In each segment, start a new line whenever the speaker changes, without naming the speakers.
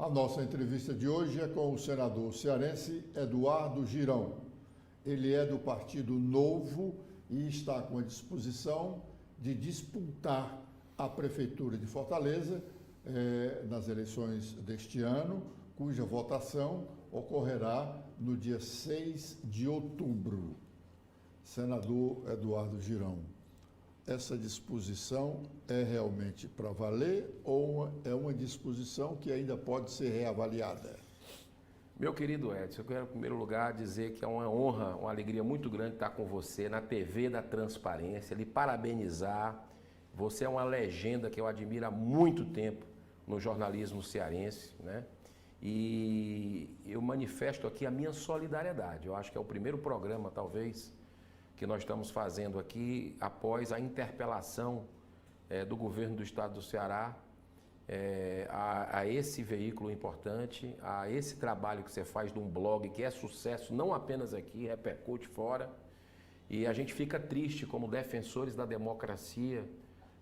A nossa entrevista de hoje é com o senador cearense Eduardo Girão. Ele é do Partido Novo e está com a disposição de disputar a Prefeitura de Fortaleza nas eleições deste ano, cuja votação ocorrerá no dia 6 de outubro. Senador Eduardo Girão, essa disposição é realmente para valer ou é uma disposição que ainda pode ser reavaliada?
Meu querido Edson, eu quero, em primeiro lugar, dizer que é uma honra, uma alegria muito grande estar com você na TV da Transparência, lhe parabenizar. Você é uma legenda que eu admiro há muito tempo no jornalismo cearense, né? E eu manifesto aqui a minha solidariedade. Eu acho que é o primeiro programa, talvez, que nós estamos fazendo aqui após a interpelação do governo do estado do Ceará a esse veículo importante, a esse trabalho que você faz de um blog que é sucesso não apenas aqui, repercute fora. E a gente fica triste como defensores da democracia,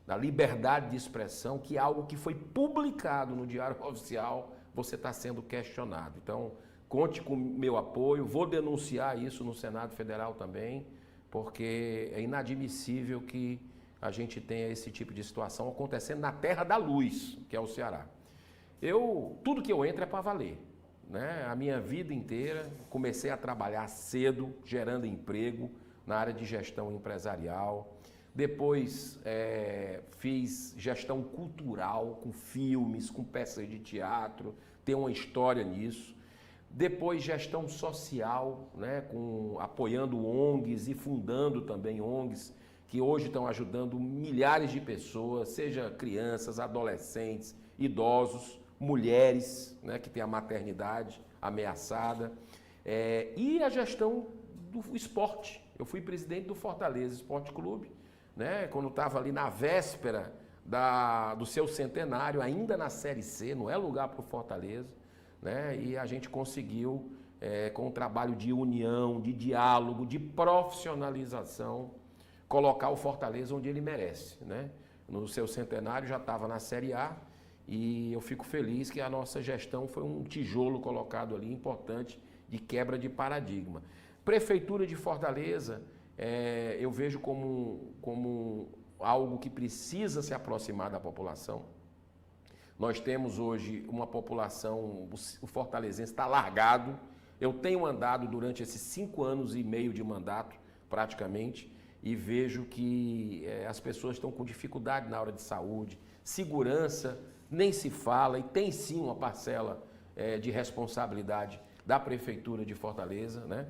da liberdade de expressão, que é algo que foi publicado no Diário Oficial, você está sendo questionado. Então, conte com o meu apoio, vou denunciar isso no Senado Federal também, porque é inadmissível que a gente tenha esse tipo de situação acontecendo na terra da luz, que é o Ceará. Tudo que eu entro é para valer, né? A minha vida inteira comecei a trabalhar cedo, gerando emprego na área de gestão empresarial. Depois fiz gestão cultural, com filmes, com peças de teatro, tenho uma história nisso. Depois gestão social, né, apoiando ONGs e fundando também ONGs que hoje estão ajudando milhares de pessoas, seja crianças, adolescentes, idosos, mulheres, né, que têm a maternidade ameaçada. E a gestão do esporte. Eu fui presidente do Fortaleza Esporte Clube, né, quando estava ali na véspera do seu centenário, ainda na Série C, não é lugar para o Fortaleza. Né? E a gente conseguiu, com um trabalho de união, de diálogo, de profissionalização, colocar o Fortaleza onde ele merece. Né? No seu centenário já estava na Série A e eu fico feliz que a nossa gestão foi um tijolo colocado ali, importante, de quebra de paradigma. Prefeitura de Fortaleza, eu vejo como algo que precisa se aproximar da população. Nós temos hoje uma população, o fortalezense está largado. Eu tenho andado durante esses 5 anos e meio de mandato, praticamente, e vejo que as pessoas estão com dificuldade na hora de saúde, segurança, nem se fala, e tem sim uma parcela de responsabilidade da Prefeitura de Fortaleza, né?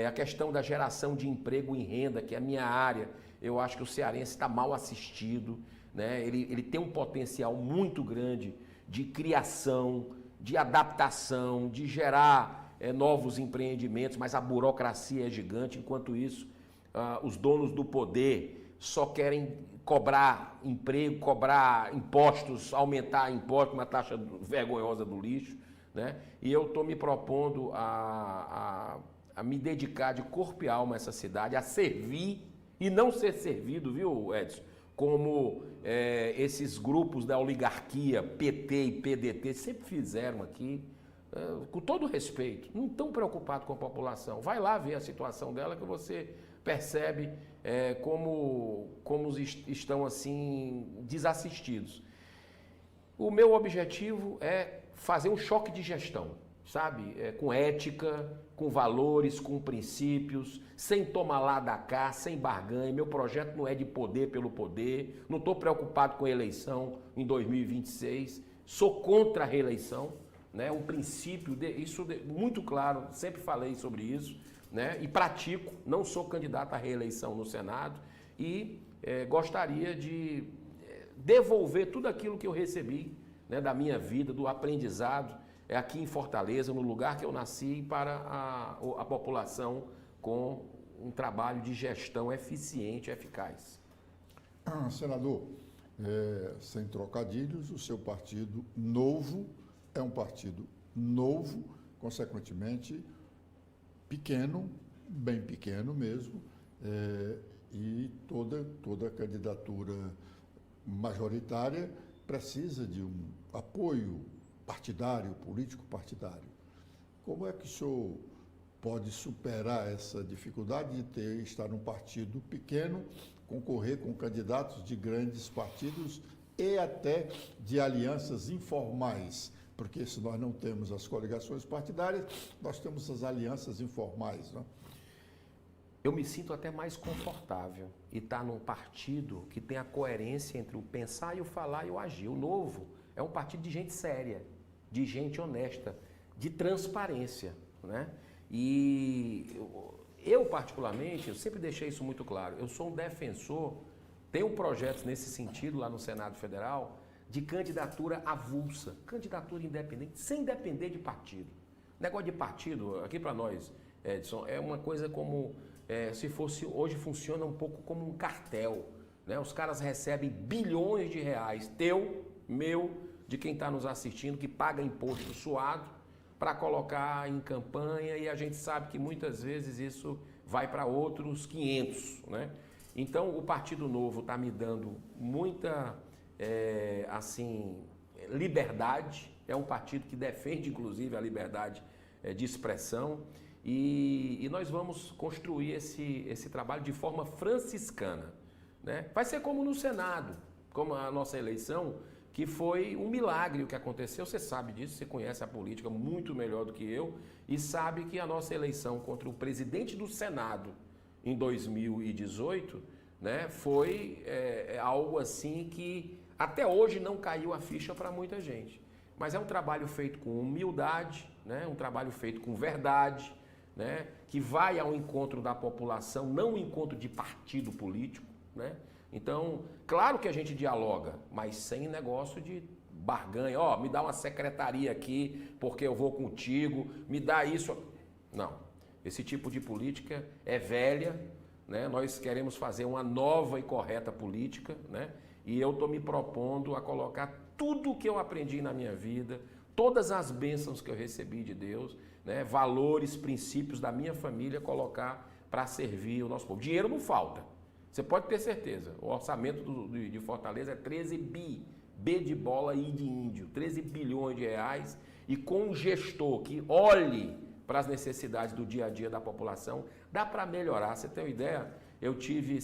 A questão da geração de emprego e renda, que é a minha área, eu acho que o cearense está mal assistido, né? Ele tem um potencial muito grande de criação, de adaptação, de gerar novos empreendimentos, mas a burocracia é gigante. Enquanto isso, os donos do poder só querem cobrar emprego, cobrar impostos, aumentar impostos, uma taxa vergonhosa do lixo, né? E eu estou me propondo a me dedicar de corpo e alma a essa cidade, a servir e não ser servido, viu, Edson? Como esses grupos da oligarquia, PT e PDT, sempre fizeram aqui, com todo respeito, não estão preocupados com a população. Vai lá ver a situação dela que você percebe como estão assim desassistidos. O meu objetivo é fazer um choque de gestão, sabe? Com ética, com valores, com princípios, sem tomar lá da cá, sem barganha. Meu projeto não é de poder pelo poder, não estou preocupado com a eleição em 2026, sou contra a reeleição, né? Um princípio, muito claro, sempre falei sobre isso, né? E pratico, não sou candidato à reeleição no Senado e gostaria de devolver tudo aquilo que eu recebi, né, da minha vida, do aprendizado, aqui em Fortaleza, no lugar que eu nasci, para a população com um trabalho de gestão eficiente e eficaz.
Senador, sem trocadilhos, o seu partido Novo é um partido novo, consequentemente pequeno, bem pequeno mesmo, e toda candidatura majoritária precisa de um apoio partidário, político partidário. Como é que o senhor pode superar essa dificuldade de estar num partido pequeno, concorrer com candidatos de grandes partidos e até de alianças informais? Porque se nós não temos as coligações partidárias, nós temos as alianças informais, né?
Eu me sinto até mais confortável e estar num partido que tem a coerência entre o pensar e o falar e o agir. O Novo é um partido de gente séria, de gente honesta, de transparência, né? E eu particularmente, eu sempre deixei isso muito claro, eu sou um defensor, tenho projetos nesse sentido lá no Senado Federal, de candidatura avulsa, candidatura independente, sem depender de partido. Negócio de partido, aqui para nós, Edson, é uma coisa como se fosse, hoje funciona um pouco como um cartel, né? Os caras recebem bilhões de reais, teu, meu, de quem está nos assistindo, que paga imposto suado, para colocar em campanha, e a gente sabe que muitas vezes isso vai para outros 500, né? Então o Partido Novo está me dando muita liberdade, é um partido que defende inclusive a liberdade de expressão, e nós vamos construir esse trabalho de forma franciscana, né? Vai ser como no Senado, como a nossa eleição, que foi um milagre o que aconteceu. Você sabe disso, você conhece a política muito melhor do que eu e sabe que a nossa eleição contra o presidente do Senado em 2018, né, foi algo assim que até hoje não caiu a ficha para muita gente. Mas é um trabalho feito com humildade, né, um trabalho feito com verdade, né, que vai ao encontro da população, não ao encontro de partido político, né? Então, claro que a gente dialoga, mas sem negócio de barganha. Ó, me dá uma secretaria aqui porque eu vou contigo, me dá isso. Não, esse tipo de política é velha, né? Nós queremos fazer uma nova e correta política, né? E eu estou me propondo a colocar tudo o que eu aprendi na minha vida, todas as bênçãos que eu recebi de Deus, né? Valores, princípios da minha família, colocar para servir o nosso povo. Dinheiro não falta. Você pode ter certeza, o orçamento de Fortaleza é 13 bi, B de bola e de índio, 13 bilhões de reais, e com um gestor que olhe para as necessidades do dia a dia da população, dá para melhorar. Você tem uma ideia? Eu tive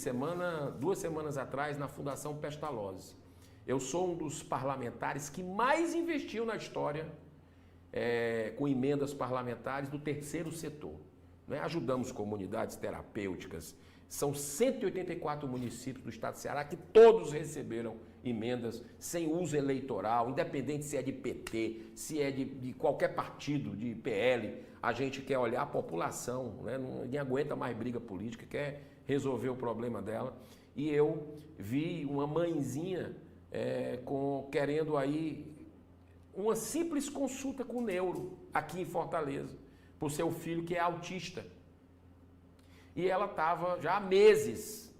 2 semanas atrás na Fundação Pestalozzi. Eu sou um dos parlamentares que mais investiu na história com emendas parlamentares do terceiro setor, né? Ajudamos comunidades terapêuticas. São 184 municípios do estado do Ceará que todos receberam emendas sem uso eleitoral, independente se é de PT, se é de qualquer partido, de PL. A gente quer olhar a população, né? Ninguém aguenta mais briga política, quer resolver o problema dela. E eu vi uma mãezinha querendo aí uma simples consulta com o neuro aqui em Fortaleza, para o seu filho que é autista. E ela estava já há meses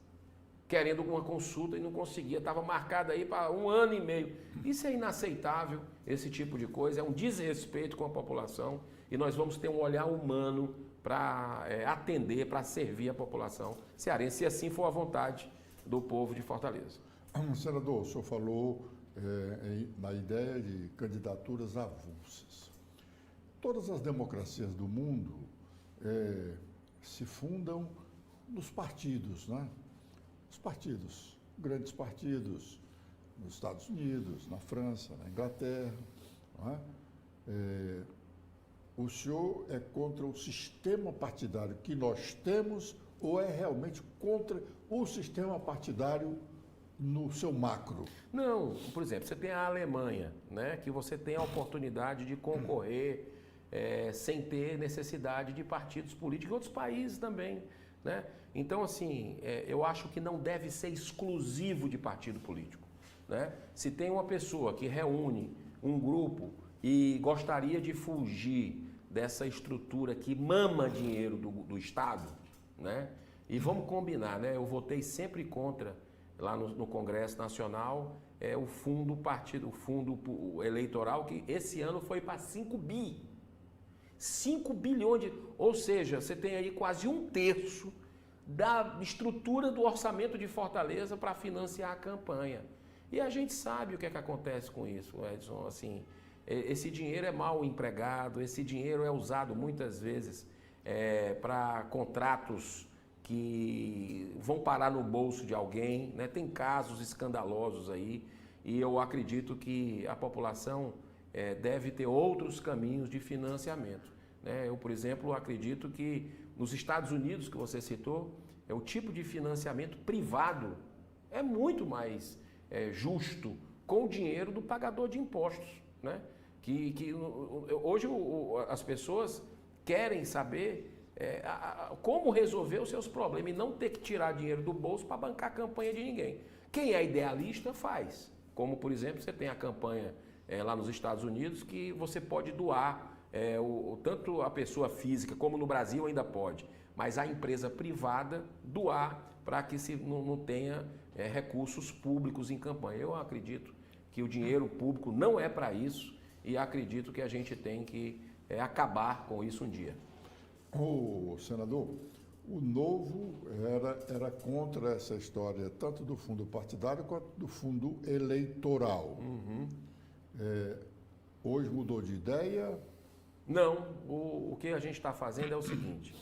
querendo uma consulta e não conseguia, estava marcada aí para 1 ano e meio. Isso é inaceitável, esse tipo de coisa, é um desrespeito com a população e nós vamos ter um olhar humano para atender, para servir a população cearense, se assim for a vontade do povo de Fortaleza.
Senador, o senhor falou na ideia de candidaturas avulsas. Todas as democracias do mundo se fundam nos partidos, né? Os partidos, grandes partidos, nos Estados Unidos, na França, na Inglaterra. Não é? O senhor é contra o sistema partidário que nós temos ou é realmente contra o sistema partidário no seu macro?
Não, por exemplo, você tem a Alemanha, né, que você tem a oportunidade de concorrer sem ter necessidade de partidos políticos, em outros países também, né? Então, assim, eu acho que não deve ser exclusivo de partido político, né? Se tem uma pessoa que reúne um grupo e gostaria de fugir dessa estrutura que mama dinheiro do Estado, né? E vamos combinar, né? Eu votei sempre contra, lá no Congresso Nacional, o fundo eleitoral, que esse ano foi para 5 bi. 5 bilhões de... Ou seja, você tem aí quase 1/3 da estrutura do orçamento de Fortaleza para financiar a campanha. E a gente sabe o que é que acontece com isso, Edson. Assim, esse dinheiro é mal empregado, esse dinheiro é usado muitas vezes para contratos que vão parar no bolso de alguém, né? Tem casos escandalosos aí e eu acredito que a população deve ter outros caminhos de financiamento, né? Eu, por exemplo, acredito que nos Estados Unidos, que você citou, o tipo de financiamento privado é muito mais justo com o dinheiro do pagador de impostos, né? Hoje as pessoas querem saber como resolver os seus problemas e não ter que tirar dinheiro do bolso para bancar a campanha de ninguém. Quem é idealista faz. Como, por exemplo, você tem a campanha lá nos Estados Unidos que você pode doar, tanto a pessoa física como no Brasil ainda pode, mas a empresa privada doar para que se não tenha recursos públicos em campanha. Eu acredito que o dinheiro público não é para isso e acredito que a gente tem que acabar com isso um dia.
Senador, o Novo era contra essa história, tanto do fundo partidário quanto do fundo eleitoral.
Uhum.
Hoje mudou de ideia?
Não, o que a gente está fazendo é o seguinte,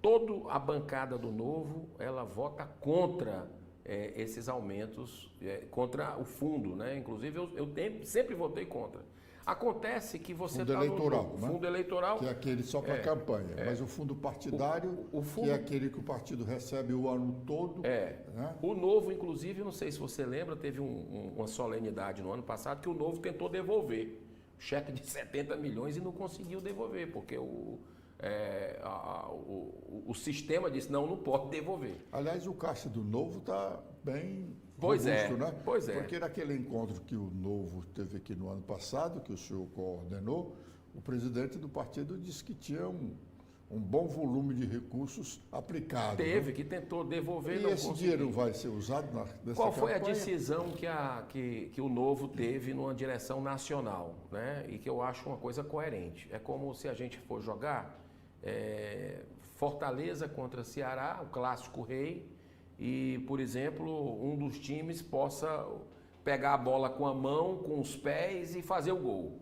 toda a bancada do Novo, ela vota contra esses aumentos, contra o fundo, né? Inclusive eu sempre votei contra. Acontece que você está no jogo,
né?
Fundo eleitoral,
que é aquele só para campanha, mas o fundo partidário, que é aquele que o partido recebe o ano todo. Né?
O Novo, inclusive, não sei se você lembra, teve uma solenidade no ano passado que o Novo tentou devolver o cheque de 70 milhões e não conseguiu devolver, porque o sistema disse, não pode devolver.
Aliás, o caixa do Novo está bem
robusto,
né?
Pois é.
Porque naquele encontro que o Novo teve aqui no ano passado, que o senhor coordenou, o presidente do partido disse que tinha um bom volume de recursos aplicados.
Teve, que tentou devolver e
não conseguiu. Esse dinheiro vai ser usado nessa campanha?
Qual foi a decisão que o Novo teve numa direção nacional, né? E que eu acho uma coisa coerente. É como se a gente for jogar Fortaleza contra Ceará, o clássico rei, e, por exemplo, um dos times possa pegar a bola com a mão, com os pés e fazer o gol.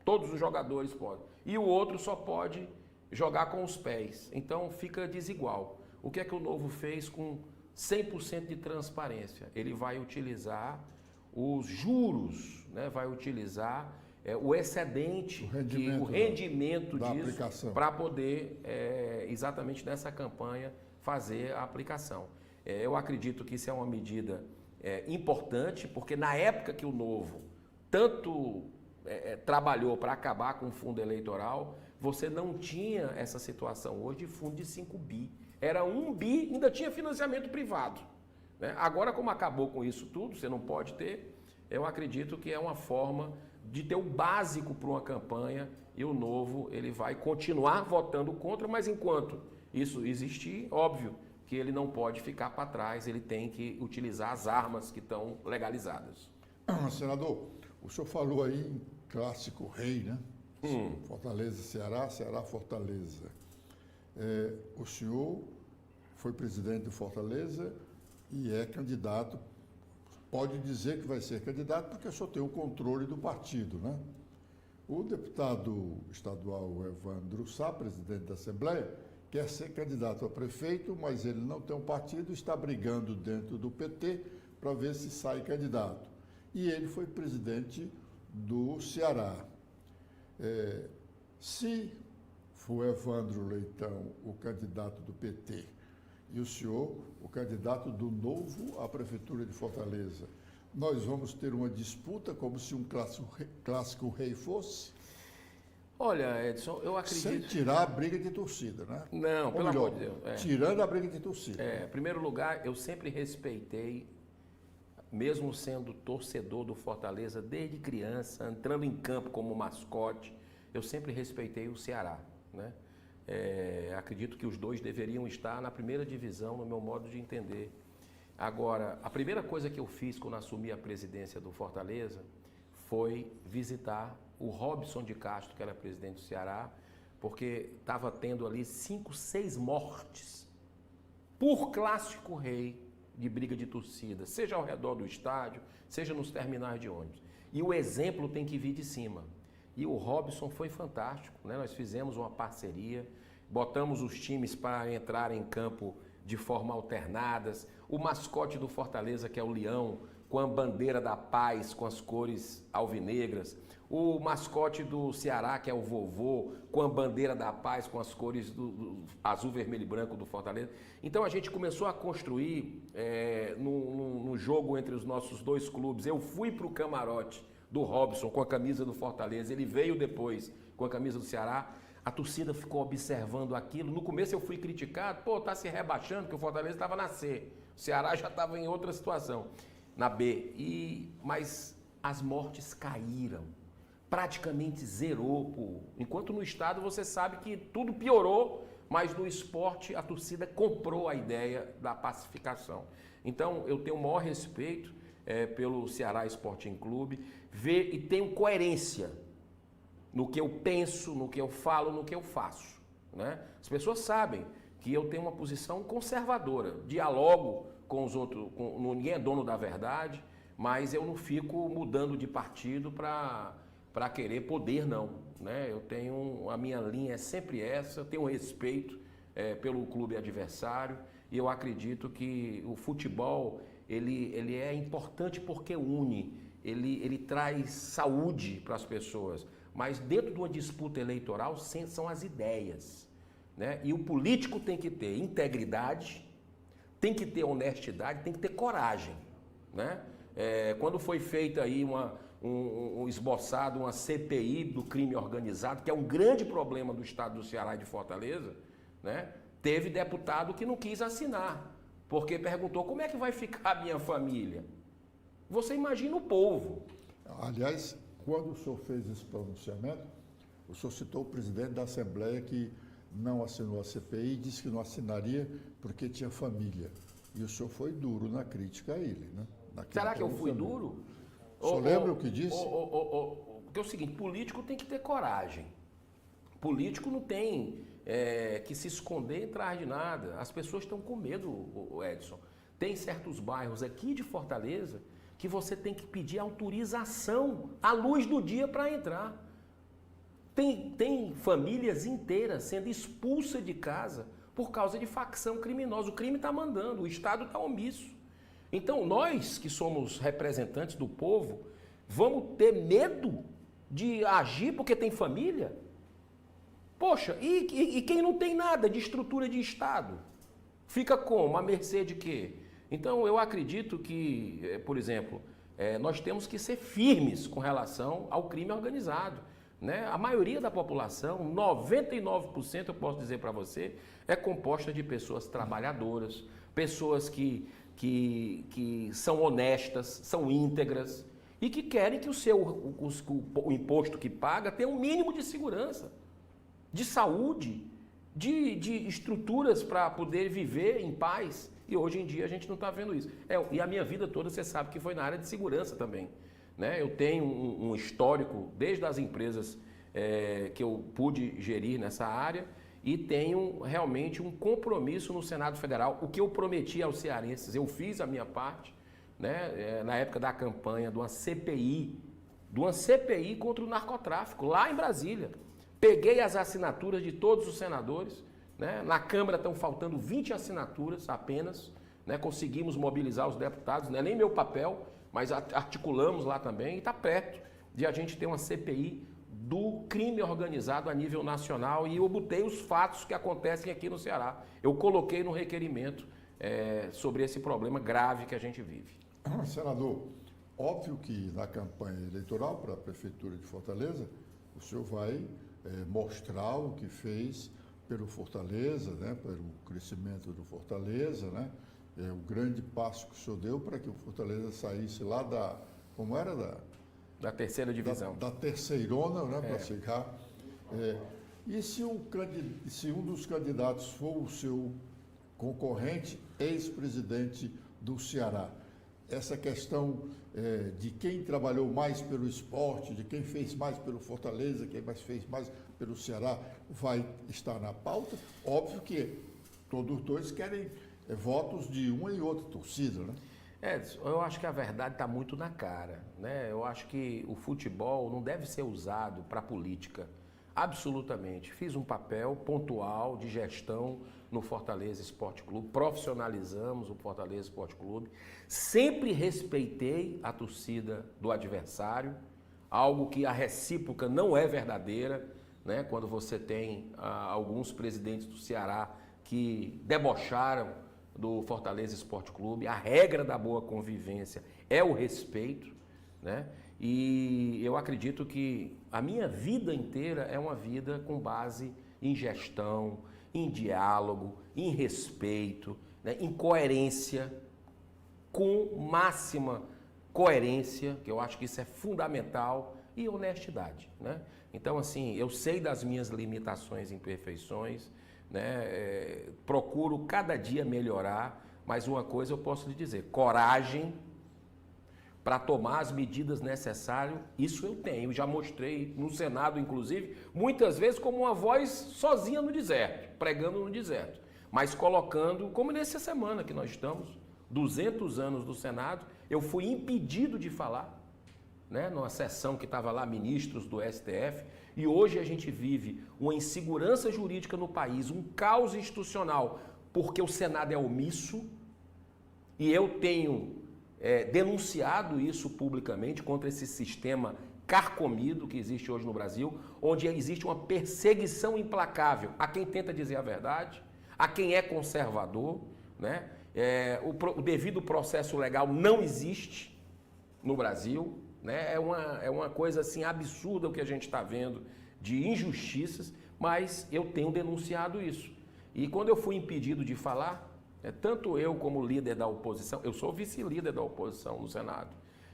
Todos os jogadores podem. E o outro só pode jogar com os pés. Então fica desigual. O que é que o Novo fez com 100% de transparência? Ele vai utilizar os juros, né? Vai utilizar o excedente, o rendimento disso, para poder, exatamente nessa campanha, fazer a aplicação. Eu acredito que isso é uma medida importante, porque na época que o Novo tanto trabalhou para acabar com o fundo eleitoral, você não tinha essa situação hoje de fundo de 5 bi. Era 1 bi, ainda tinha financiamento privado, né? Agora, como acabou com isso tudo, você não pode ter, eu acredito que é uma forma de ter o básico para uma campanha e o Novo ele vai continuar votando contra, mas enquanto isso existir, óbvio que ele não pode ficar para trás, ele tem que utilizar as armas que estão legalizadas.
Senador, o senhor falou aí em clássico rei, né? Fortaleza, Ceará, Ceará, Fortaleza. O senhor foi presidente de Fortaleza e é candidato, pode dizer que vai ser candidato porque o senhor tem o controle do partido, né? O deputado estadual Evandro Sá, presidente da Assembleia, quer ser candidato a prefeito, mas ele não tem um partido, está brigando dentro do PT para ver se sai candidato. E ele foi presidente do Ceará. Se for Evandro Leitão o candidato do PT e o senhor o candidato do Novo à Prefeitura de Fortaleza, nós vamos ter uma disputa como se um clássico rei fosse?
Olha, Edson, eu acredito...
Sem tirar a briga de torcida, né?
Não, pelo amor de Deus.
Tirando a briga de torcida.
Em primeiro lugar, eu sempre respeitei, mesmo sendo torcedor do Fortaleza desde criança, entrando em campo como mascote, eu sempre respeitei o Ceará, né? Acredito que os dois deveriam estar na primeira divisão, no meu modo de entender. Agora, a primeira coisa que eu fiz quando assumi a presidência do Fortaleza foi visitar o Robson de Castro, que era presidente do Ceará, porque estava tendo ali 5, 6 mortes por clássico rei de briga de torcida, seja ao redor do estádio, seja nos terminais de ônibus. E o exemplo tem que vir de cima. E o Robson foi fantástico, né? Nós fizemos uma parceria, botamos os times para entrar em campo de forma alternadas. O mascote do Fortaleza, que é o leão, com a bandeira da paz, com as cores alvinegras. O mascote do Ceará, que é o vovô, com a bandeira da paz, com as cores do azul, vermelho e branco do Fortaleza. Então a gente começou a construir no jogo entre os nossos dois clubes. Eu fui para o camarote do Robson com a camisa do Fortaleza, ele veio depois com a camisa do Ceará. A torcida ficou observando aquilo. No começo eu fui criticado, tá se rebaixando, que o Fortaleza estava na C. O Ceará já estava em outra situação, na B. Mas as mortes caíram. Praticamente zerou. Enquanto no estado você sabe que tudo piorou, mas no esporte a torcida comprou a ideia da pacificação. Então eu tenho o maior respeito pelo Ceará Sporting Clube, e tenho coerência no que eu penso, no que eu falo, no que eu faço, né? As pessoas sabem que eu tenho uma posição conservadora, dialogo com os outros, ninguém é dono da verdade, mas eu não fico mudando de partido para querer poder, não, né? A minha linha é sempre essa, eu tenho respeito pelo clube adversário e eu acredito que o futebol ele é importante porque une, ele traz saúde para as pessoas. Mas dentro de uma disputa eleitoral são as ideias, né? E o político tem que ter integridade, tem que ter honestidade, tem que ter coragem, né? Quando foi feita aí esboçado uma CPI do crime organizado, que é um grande problema do estado do Ceará e de Fortaleza, né? Teve deputado que não quis assinar, porque perguntou como é que vai ficar a minha família. Você imagina o povo.
Aliás, quando o senhor fez esse pronunciamento, o senhor citou o presidente da Assembleia que não assinou a CPI e disse que não assinaria porque tinha família. E o senhor foi duro na crítica a ele, né?
Será que eu fui duro?
O senhor lembra o que disse?
Porque é o seguinte, político tem que ter coragem. Político não tem que se esconder atrás de nada. As pessoas estão com medo, Edson. Tem certos bairros aqui de Fortaleza que você tem que pedir autorização à luz do dia para entrar. Tem famílias inteiras sendo expulsas de casa por causa de facção criminosa. O crime está mandando, o Estado está omisso. Então nós que somos representantes do povo, vamos ter medo de agir porque tem família? Poxa, e quem não tem nada de estrutura de Estado? Fica como? À mercê de quê? Então, eu acredito que, por exemplo, nós temos que ser firmes com relação ao crime organizado, né? A maioria da população, 99%, eu posso dizer para você, é composta de pessoas trabalhadoras, pessoas que são honestas, são íntegras e que querem que o imposto que paga tenha um mínimo de segurança, de saúde, de estruturas para poder viver em paz. E hoje em dia a gente não está vendo isso. E a minha vida toda você sabe que foi na área de segurança também, né? Eu tenho um histórico desde as empresas que eu pude gerir nessa área e tenho realmente um compromisso no Senado Federal. O que eu prometi aos cearenses, eu fiz a minha parte, né? Na época da campanha de uma CPI contra o narcotráfico, lá em Brasília. Peguei as assinaturas de todos os senadores, né? Na Câmara estão faltando 20 assinaturas apenas, né? Conseguimos mobilizar os deputados, não é nem meu papel, mas articulamos lá também e está perto de a gente ter uma CPI do crime organizado a nível nacional e eu botei os fatos que acontecem aqui no Ceará. Eu coloquei no requerimento sobre esse problema grave que a gente vive.
Senador, óbvio que na campanha eleitoral para a Prefeitura de Fortaleza, o senhor vai mostrar o que fez pelo Fortaleza, né, pelo crescimento do Fortaleza, né, o grande passo que o senhor deu para que o Fortaleza saísse lá
da terceira divisão.
Da terceirona, né, para chegar. E se um dos candidatos for o seu concorrente, ex-presidente do Ceará, essa questão de quem trabalhou mais pelo esporte, de quem fez mais pelo Fortaleza, quem fez mais pelo Ceará, vai estar na pauta? Óbvio que todos os dois querem votos de uma e outra torcida, né?
Edson, eu acho que a verdade está muito na cara, né? Eu acho que o futebol não deve ser usado para política, absolutamente. Fiz um papel pontual de gestão no Fortaleza Esporte Clube, profissionalizamos o Fortaleza Esporte Clube, sempre respeitei a torcida do adversário, algo que a recíproca não é verdadeira, né? Quando você tem alguns presidentes do Ceará que debocharam do Fortaleza Esporte Clube, a regra da boa convivência é o respeito, né? E eu acredito que a minha vida inteira é uma vida com base em gestão, em diálogo, em respeito, né? Em coerência, com máxima coerência, que eu acho que isso é fundamental, e honestidade, né? Então, assim, eu sei das minhas limitações e imperfeições, né? Procuro cada dia melhorar, mas uma coisa eu posso lhe dizer, coragem para tomar as medidas necessárias, isso eu tenho, já mostrei no Senado, inclusive, muitas vezes como uma voz sozinha no deserto, pregando no deserto, mas colocando, como nessa semana que nós estamos, 200 anos do Senado, eu fui impedido de falar, né, numa sessão que estava lá ministros do STF, e hoje a gente vive uma insegurança jurídica no país, um caos institucional, porque o Senado é omisso, e eu tenho denunciado isso publicamente contra esse sistema carcomido que existe hoje no Brasil, onde existe uma perseguição implacável a quem tenta dizer a verdade, a quem é conservador, né? O devido processo legal não existe no Brasil, né? É uma coisa assim absurda o que a gente está vendo de injustiças, mas eu tenho denunciado isso. E quando eu fui impedido de falar, tanto eu como líder da oposição, eu sou vice-líder da oposição no Senado,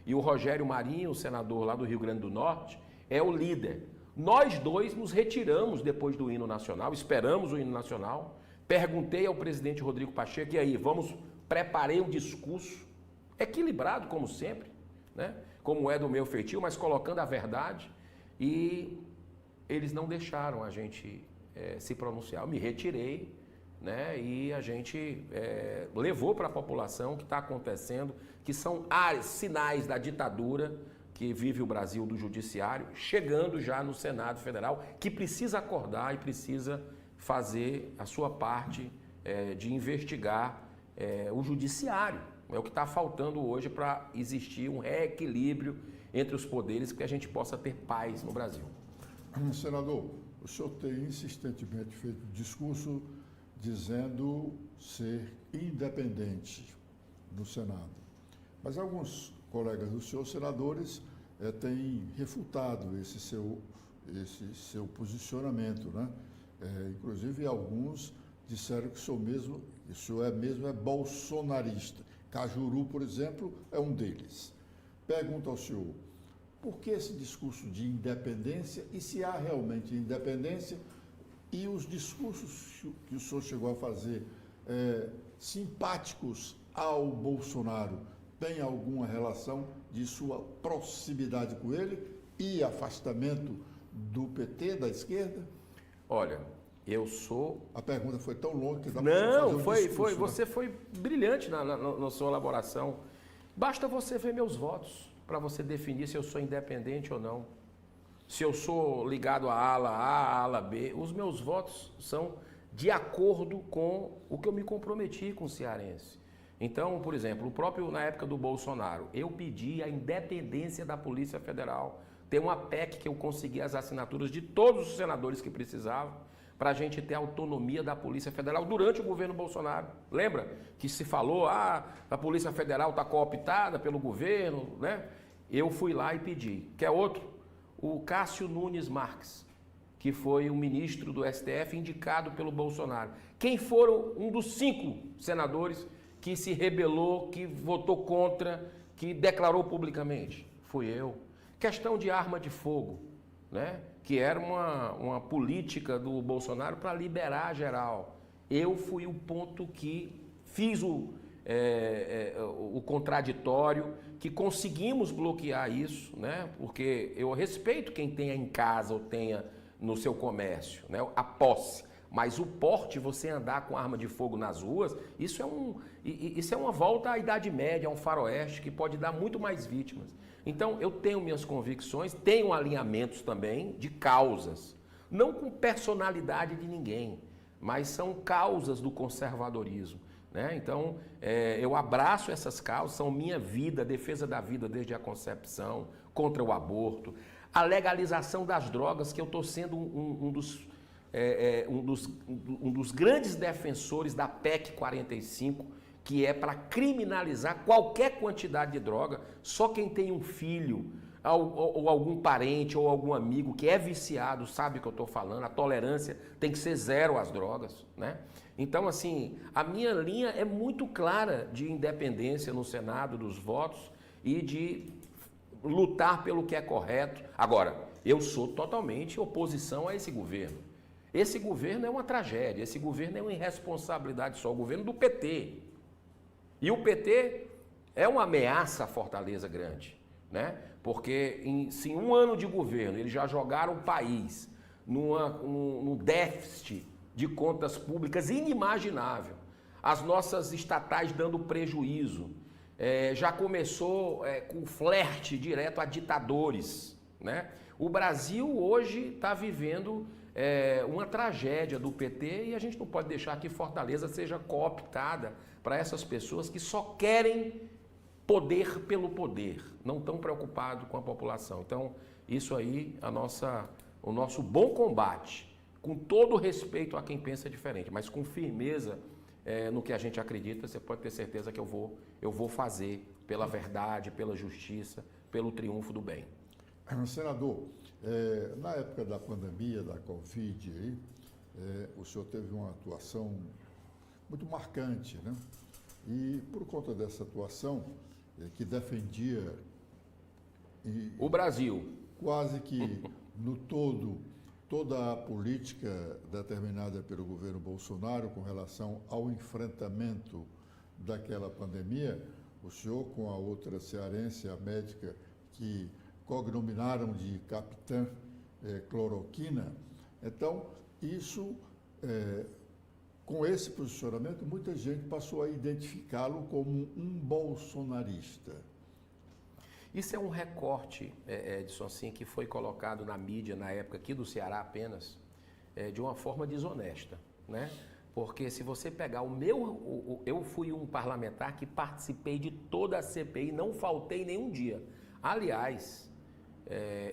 e o Rogério Marinho, o senador lá do Rio Grande do Norte, é o líder. Nós dois nos retiramos depois do hino nacional, esperamos o hino nacional, perguntei ao presidente Rodrigo Pacheco, e aí, preparei um discurso equilibrado, como sempre, né? Como é do meu feitio, mas colocando a verdade, e eles não deixaram a gente se pronunciar. Eu me retirei, né? E a gente levou para a população o que está acontecendo, que são sinais da ditadura que vive o Brasil do judiciário, chegando já no Senado Federal, que precisa acordar e precisa fazer a sua parte de investigar o judiciário. É o que está faltando hoje para existir um reequilíbrio entre os poderes, para que a gente possa ter paz no Brasil.
Senador, o senhor tem insistentemente feito discurso dizendo ser independente no Senado. Mas alguns colegas do senhor, senadores, têm refutado esse seu posicionamento, né? Inclusive, alguns disseram que o senhor é bolsonarista. Cajuru, por exemplo, é um deles. Pergunto ao senhor, por que esse discurso de independência e se há realmente independência? E os discursos que o senhor chegou a fazer simpáticos ao Bolsonaro, tem alguma relação de sua proximidade com ele e afastamento do PT, da esquerda?
Olha, eu sou...
A pergunta foi tão longa que dá
para
fazer discurso,
você foi brilhante na sua elaboração. Basta você ver meus votos para você definir se eu sou independente ou não. Se eu sou ligado à ala A, à ala B, os meus votos são de acordo com o que eu me comprometi com o cearense. Então, por exemplo, na época do Bolsonaro, eu pedi a independência da Polícia Federal. Tem uma PEC que eu consegui as assinaturas de todos os senadores que precisavam para a gente ter autonomia da Polícia Federal durante o governo Bolsonaro. Lembra que se falou, a Polícia Federal está cooptada pelo governo, né? Eu fui lá e pedi. Quer outro? O Cássio Nunes Marques, que foi um ministro do STF indicado pelo Bolsonaro. Quem foram um dos 5 senadores que se rebelou, que votou contra, que declarou publicamente? Fui eu. Questão de arma de fogo, né? Que era uma política do Bolsonaro para liberar geral. Eu fui o ponto que fiz o contraditório, que conseguimos bloquear isso, né? Porque eu respeito quem tenha em casa ou tenha no seu comércio, né? A posse. Mas o porte, você andar com arma de fogo nas ruas, isso é uma volta à Idade Média, a um faroeste que pode dar muito mais vítimas. Então, eu tenho minhas convicções, tenho alinhamentos também de causas, não com personalidade de ninguém, mas são causas do conservadorismo. Né? Então, eu abraço essas causas, são minha vida, defesa da vida desde a concepção, contra o aborto, a legalização das drogas, que eu estou sendo um dos grandes defensores da PEC 45, que é para criminalizar qualquer quantidade de droga. Só quem tem um filho, ou algum parente, ou algum amigo que é viciado, sabe o que eu estou falando. A tolerância tem que ser zero às drogas, né? Então, assim, a minha linha é muito clara de independência no Senado dos votos e de lutar pelo que é correto. Agora, eu sou totalmente oposição a esse governo. Esse governo é uma tragédia, esse governo é uma irresponsabilidade só, o governo do PT. E o PT é uma ameaça à Fortaleza grande, né? Porque em um ano de governo eles já jogaram o país num déficit de contas públicas inimaginável. As nossas estatais dando prejuízo. Já começou com flerte direto a ditadores, né? O Brasil hoje está vivendo uma tragédia do PT e a gente não pode deixar que Fortaleza seja cooptada para essas pessoas que só querem poder pelo poder, não estão preocupados com a população. Então, isso aí, o nosso bom combate, com todo respeito a quem pensa diferente, mas com firmeza no que a gente acredita, você pode ter certeza que eu vou fazer pela verdade, pela justiça, pelo triunfo do bem.
Senador, na época da pandemia, da Covid, aí, o senhor teve uma atuação muito marcante, né? E por conta dessa atuação, que defendia
o Brasil,
quase que no todo, toda a política determinada pelo governo Bolsonaro com relação ao enfrentamento daquela pandemia, o senhor com a outra cearense, a médica, que cognominaram de Capitã Cloroquina. Então, isso, com esse posicionamento, muita gente passou a identificá-lo como um bolsonarista.
Isso é um recorte, Edson, assim, que foi colocado na mídia na época aqui do Ceará apenas, de uma forma desonesta, né? Porque se você pegar eu fui um parlamentar que participei de toda a CPI, não faltei nenhum dia. Aliás,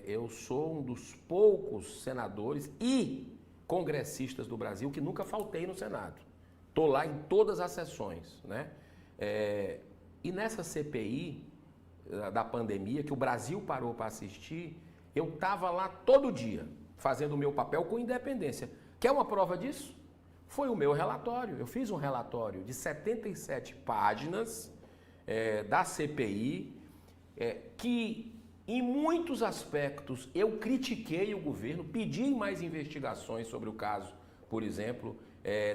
eu sou um dos poucos senadores e congressistas do Brasil que nunca faltei no Senado. Estou lá em todas as sessões, né? E nessa CPI da pandemia, que o Brasil parou para assistir, eu estava lá todo dia, fazendo o meu papel com independência. Quer uma prova disso? Foi o meu relatório. Eu fiz um relatório de 77 páginas da CPI, que em muitos aspectos eu critiquei o governo, pedi mais investigações sobre o caso, por exemplo,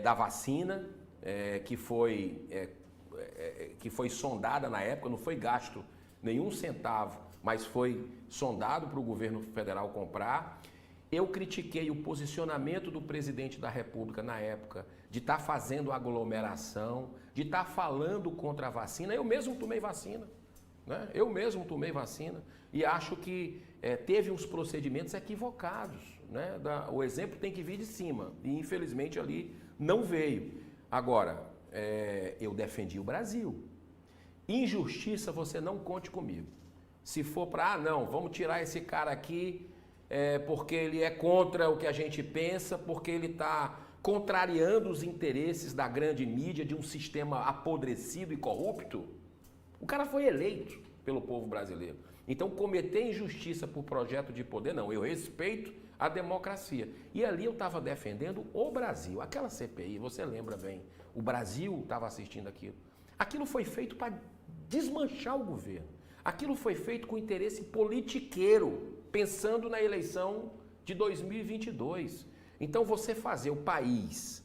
da vacina, que foi sondada na época, não foi gasto nenhum centavo, mas foi sondado para o governo federal comprar. Eu critiquei o posicionamento do presidente da República na época de estar fazendo aglomeração, de estar falando contra a vacina. Eu mesmo tomei vacina, né? Eu mesmo tomei vacina e acho que teve uns procedimentos equivocados, né? O exemplo tem que vir de cima e infelizmente ali não veio. Agora, eu defendi o Brasil. Injustiça, você não conte comigo. Se for para, não, vamos tirar esse cara aqui porque ele é contra o que a gente pensa, porque ele está contrariando os interesses da grande mídia, de um sistema apodrecido e corrupto. O cara foi eleito pelo povo brasileiro. Então, cometer injustiça por projeto de poder, não. Eu respeito a democracia. E ali eu estava defendendo o Brasil. Aquela CPI, você lembra bem, o Brasil estava assistindo aquilo. Aquilo foi feito para desmanchar o governo. Aquilo foi feito com interesse politiqueiro, pensando na eleição de 2022. Então, você fazer o país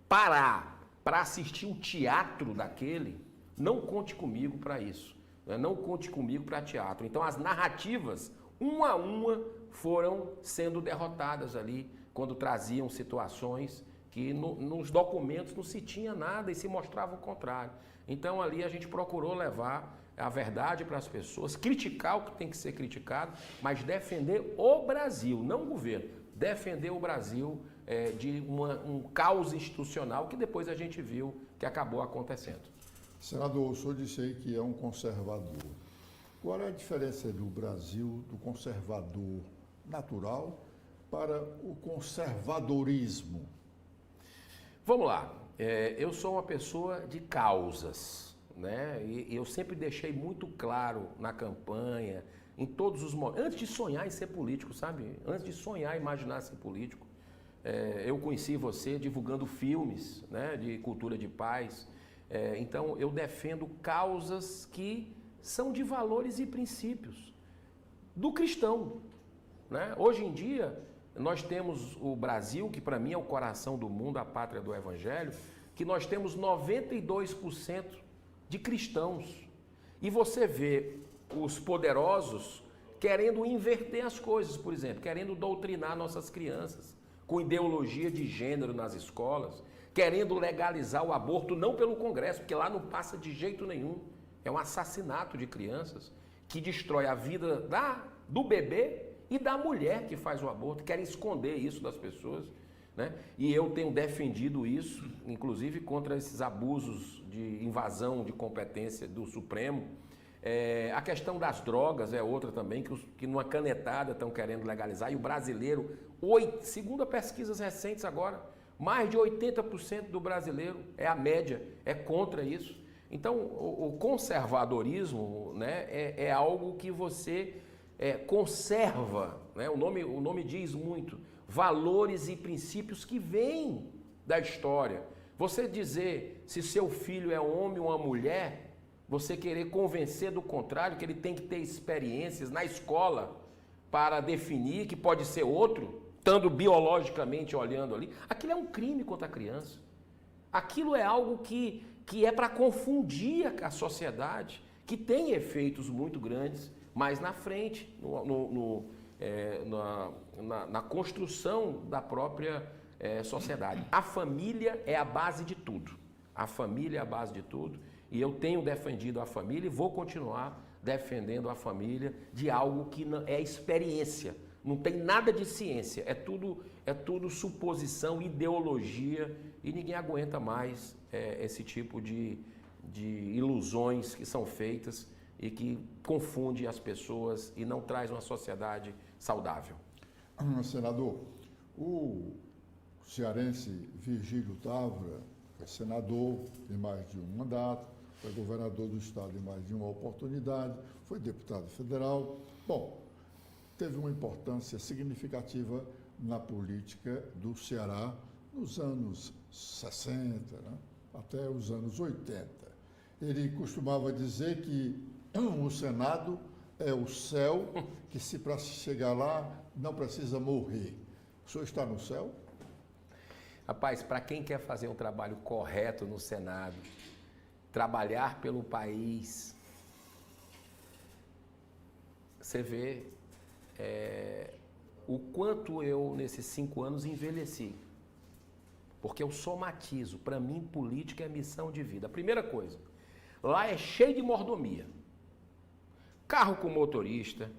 parar para assistir o teatro daquele, não conte comigo para isso. Não conte comigo para teatro. Então, as narrativas uma a uma foram sendo derrotadas ali, quando traziam situações que nos documentos não se tinha nada e se mostrava o contrário. Então ali a gente procurou levar a verdade para as pessoas, criticar o que tem que ser criticado, mas defender o Brasil, não o governo, defender o Brasil de um caos institucional que depois a gente viu que acabou acontecendo.
Senador, o senhor disse aí que é um conservador. Qual é a diferença do Brasil, do conservador natural, para o conservadorismo?
Vamos lá, eu sou uma pessoa de causas, né? E eu sempre deixei muito claro na campanha, em todos os momentos, antes de sonhar em ser político, sabe? Antes de sonhar em imaginar ser político, eu conheci você divulgando filmes, né, de cultura de paz. Então eu defendo causas que são de valores e princípios do cristão, né? Hoje em dia nós temos o Brasil, que para mim é o coração do mundo, a pátria do Evangelho, que nós temos 92% de cristãos. E você vê os poderosos querendo inverter as coisas, por exemplo, querendo doutrinar nossas crianças com ideologia de gênero nas escolas, querendo legalizar o aborto, não pelo Congresso, porque lá não passa de jeito nenhum. É um assassinato de crianças que destrói a vida do bebê e da mulher que faz o aborto. Querem esconder isso das pessoas, né? E eu tenho defendido isso, inclusive contra esses abusos de invasão de competência do Supremo. A questão das drogas é outra também, que numa canetada estão querendo legalizar. E o brasileiro, segundo pesquisas recentes agora, mais de 80% do brasileiro, é a média, é contra isso. Então, o conservadorismo, né, é algo que você conserva, né? O nome diz muito, valores e princípios que vêm da história. Você dizer se seu filho é um homem ou uma mulher, você querer convencer do contrário, que ele tem que ter experiências na escola para definir que pode ser outro, estando biologicamente olhando ali, aquilo é um crime contra a criança. Aquilo é algo que é para confundir a sociedade, que tem efeitos muito grandes, mais na frente, na construção da própria sociedade. A família é a base de tudo. A família é a base de tudo. E eu tenho defendido a família e vou continuar defendendo a família de algo que é experiência. Não tem nada de ciência, é tudo suposição, ideologia, e ninguém aguenta mais esse tipo de ilusões que são feitas e que confunde as pessoas e não traz uma sociedade saudável.
Senador, o cearense Virgílio Távora foi senador em mais de um mandato, foi governador do estado em mais de uma oportunidade, foi deputado federal. Bom, teve uma importância significativa na política do Ceará nos anos 60, né, até os anos 80. Ele costumava dizer que o Senado é o céu, que se para chegar lá não precisa morrer. O senhor está no céu?
Rapaz, para quem quer fazer um trabalho correto no Senado, trabalhar pelo país, você vê o quanto eu, nesses 5 anos, envelheci. Porque eu somatizo. Para mim, política é missão de vida. A primeira coisa, lá é cheio de mordomia. Carro com motorista,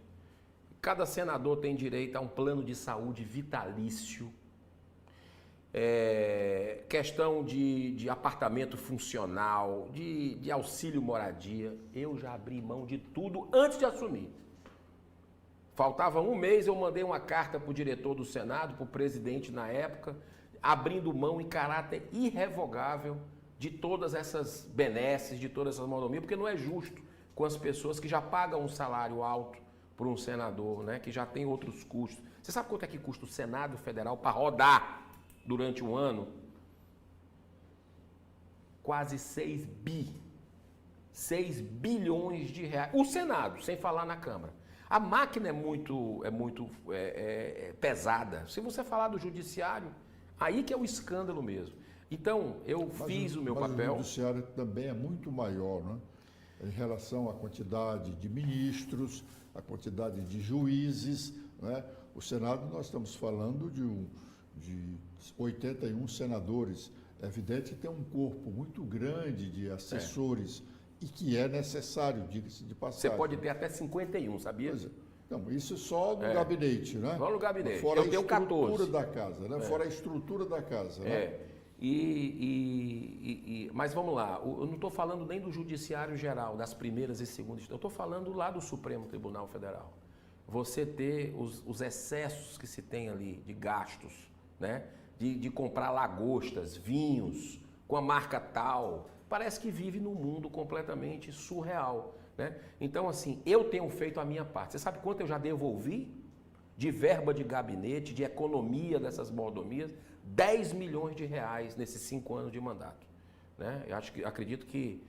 cada senador tem direito a um plano de saúde vitalício, questão de apartamento funcional, de auxílio moradia. Eu já abri mão de tudo antes de assumir. Faltava um mês, eu mandei uma carta para o diretor do Senado, para o presidente na época, abrindo mão em caráter irrevogável de todas essas benesses, de todas essas mordomias, porque não é justo com as pessoas que já pagam um salário alto por um senador, né, que já tem outros custos. Você sabe quanto é que custa o Senado Federal para rodar durante um ano? Quase 6 bilhões de reais. O Senado, sem falar na Câmara. A máquina é muito pesada. Se você falar do judiciário, aí que é o escândalo mesmo. Então, eu fiz o meu papel.
O judiciário também é muito maior, né? em relação à quantidade de ministros, a quantidade de juízes, né? O Senado, nós estamos falando de 81 senadores. É evidente que tem um corpo muito grande de assessores e que é necessário, diga-se de passagem.
Você pode ter até 51, sabia?
Pois é. Então, isso só no gabinete, né?
Só no gabinete.
Fora
Eu tenho 14.
A estrutura da casa, né? Fora a estrutura da casa, né?
Mas vamos lá, eu não estou falando nem do Judiciário Geral, das primeiras e segundas, eu estou falando lá do Supremo Tribunal Federal. Você ter os excessos que se tem ali de gastos, né? De comprar lagostas, vinhos, com a marca tal, parece que vive num mundo completamente surreal, né? Então, assim, eu tenho feito a minha parte. Você sabe quanto eu já devolvi de verba de gabinete, de economia dessas mordomias? 10 milhões de reais nesses 5 anos de mandato, né? Eu acredito que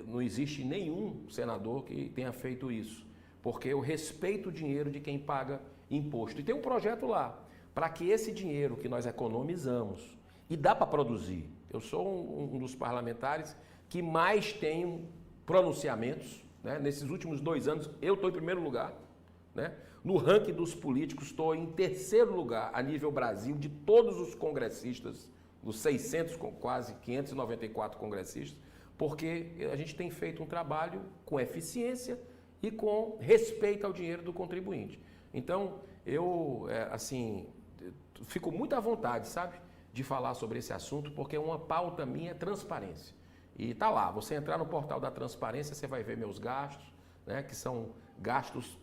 não existe nenhum senador que tenha feito isso, porque eu respeito o dinheiro de quem paga imposto. E tem um projeto lá, para que esse dinheiro que nós economizamos, e dá para produzir. Eu sou um dos parlamentares que mais tem pronunciamentos, né? Nesses últimos 2 anos, eu estou em primeiro lugar, né? No ranking dos políticos, estou em terceiro lugar a nível Brasil, de todos os congressistas, dos 600, quase 594 congressistas, porque a gente tem feito um trabalho com eficiência e com respeito ao dinheiro do contribuinte. Então, eu, fico muito à vontade, sabe, de falar sobre esse assunto, porque uma pauta minha é transparência. E tá lá, você entrar no portal da transparência, você vai ver meus gastos, né, que são gastos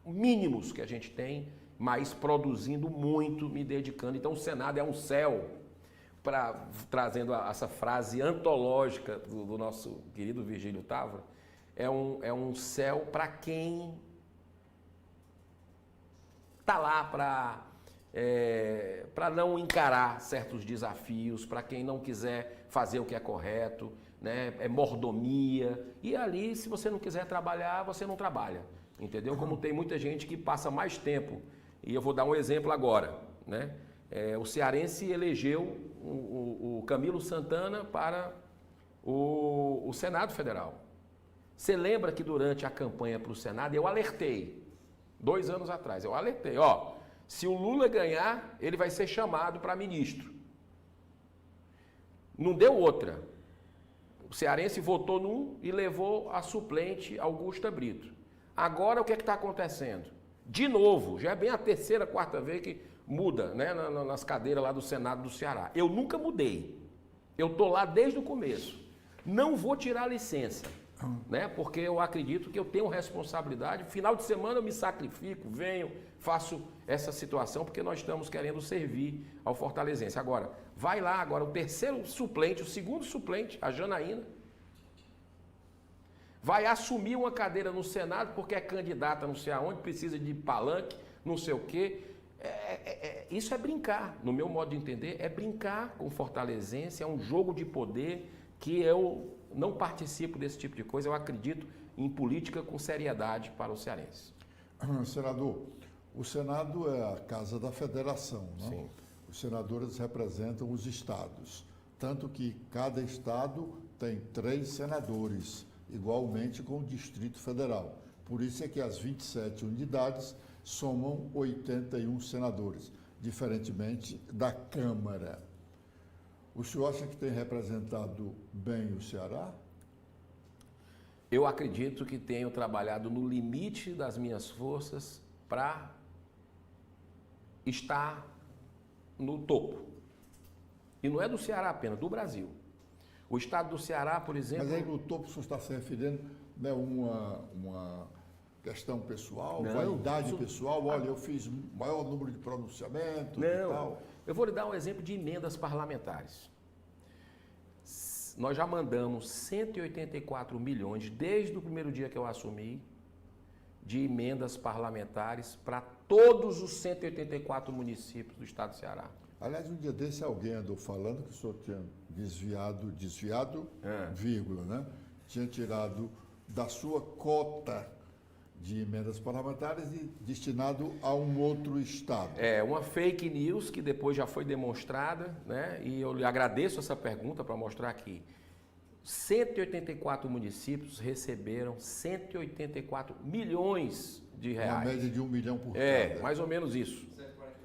mínimos que a gente tem, mas produzindo muito, me dedicando. Então o Senado é um céu, trazendo essa frase antológica do nosso querido Virgílio Távora, é um céu para quem está lá para não encarar certos desafios, para quem não quiser fazer o que é correto, né? É mordomia. E ali, se você não quiser trabalhar, você não trabalha. Entendeu? Como tem muita gente que passa mais tempo. E eu vou dar um exemplo agora, né? O cearense elegeu o Camilo Santana para o Senado Federal. Você lembra que durante a campanha para o Senado eu alertei, 2 anos atrás, se o Lula ganhar, ele vai ser chamado para ministro. Não deu outra. O cearense votou num e levou a suplente Augusta Brito. Agora, o que está acontecendo? De novo, já é bem a 3ª, 4ª vez que muda, né, nas cadeiras lá do Senado do Ceará. Eu nunca mudei. Eu estou lá desde o começo. Não vou tirar licença, né, porque eu acredito que eu tenho responsabilidade. Final de semana eu me sacrifico, venho, faço essa situação, porque nós estamos querendo servir ao fortalezense. Agora, vai lá agora o 3º suplente, o 2º suplente, a Janaína, vai assumir uma cadeira no Senado porque é candidata não sei aonde, precisa de palanque, não sei o quê. Isso é brincar, no meu modo de entender, é brincar com fortalezense, é um jogo de poder que eu não participo desse tipo de coisa, eu acredito em política com seriedade para o cearense.
Senador, o Senado é a casa da federação, né?
Sim.
Os senadores representam os estados, tanto que cada estado tem 3 senadores, igualmente com o Distrito Federal. Por isso é que as 27 unidades somam 81 senadores, diferentemente da Câmara. O senhor acha que tem representado bem o Ceará?
Eu acredito que tenho trabalhado no limite das minhas forças para estar no topo. E não é do Ceará apenas, do Brasil. O estado do Ceará, por exemplo...
Mas aí no topo o senhor está se referindo a, né, uma questão pessoal, vaidade pessoal? Olha, eu fiz maior número de pronunciamentos e tal.
Eu vou lhe dar um exemplo de emendas parlamentares. Nós já mandamos 184 milhões, desde o primeiro dia que eu assumi, de emendas parlamentares para todos os 184 municípios do estado do Ceará.
Aliás, um dia desse alguém andou falando que o senhor tinha desviado, vírgula, né? Tinha tirado da sua cota de emendas parlamentares e destinado a um outro estado.
É uma fake news que depois já foi demonstrada, né? E eu lhe agradeço essa pergunta para mostrar que 184 municípios receberam 184 milhões de
Uma
reais.
média de 1 milhão por
É,
cada.
mais ou menos isso.